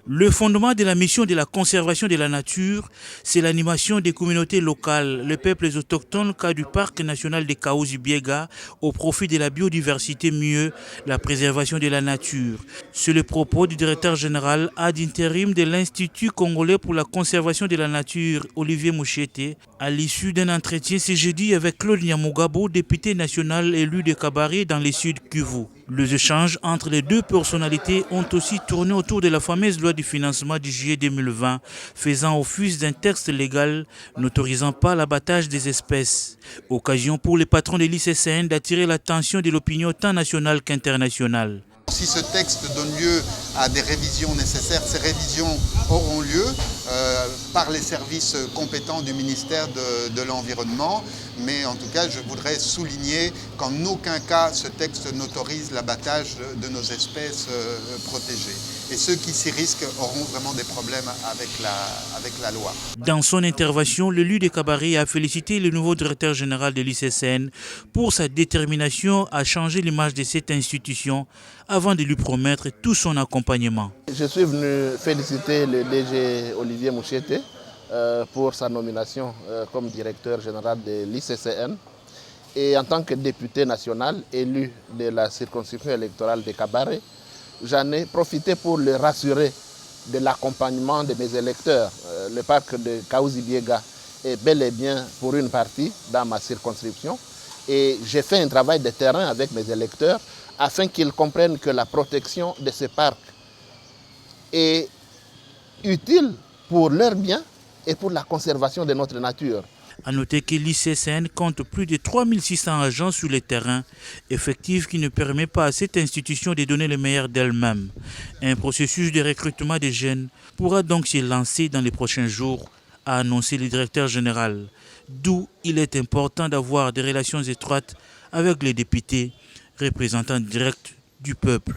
Le fondement de la mission de la conservation de la nature, c'est l'animation des communautés locales, les peuples autochtones, cas du parc national de Kahuzi-Biega, au profit de la biodiversité, mieux la préservation de la nature. C'est le propos du directeur général ad intérim de l'Institut congolais pour la conservation de la nature, Olivier Mouchete, à l'issue d'un entretien ce jeudi avec Claude Nyamugabo, député national élu de Kabare dans les Sud Kivu. Les échanges entre les deux personnalités ont aussi tourné autour de la fameuse loi du financement du juillet 2020, faisant office d'un texte légal n'autorisant pas l'abattage des espèces. Occasion pour les patrons de l'ICCN d'attirer l'attention de l'opinion tant nationale qu'internationale. Si ce texte donne lieu à des révisions nécessaires, ces révisions auront lieu par les services compétents du ministère de l'Environnement. Mais en tout cas, je voudrais souligner qu'en aucun cas ce texte n'autorise l'abattage de nos espèces protégées. Et ceux qui s'y risquent auront vraiment des problèmes avec la loi. Dans son intervention, l'élu de Kabare a félicité le nouveau directeur général de l'ICCN pour sa détermination à changer l'image de cette institution avant de lui promettre tout son accompagnement. Je suis venu féliciter le DG Olivier Mouchete pour sa nomination comme directeur général de l'ICCN. Et en tant que député national élu de la circonscription électorale de Kabare, j'en ai profité pour le rassurer de l'accompagnement de mes électeurs. Le parc de Kahuzi-Biega est bel et bien pour une partie dans ma circonscription. Et j'ai fait un travail de terrain avec mes électeurs afin qu'ils comprennent que la protection de ce parc est utile pour leur bien et pour la conservation de notre nature. A noter que l'ICCN compte plus de 3600 agents sur le terrain, effectif qui ne permet pas à cette institution de donner le meilleur d'elle-même. Un processus de recrutement des jeunes pourra donc se lancer dans les prochains jours, a annoncé le directeur général. D'où il est important d'avoir des relations étroites avec les députés, représentants directs du peuple.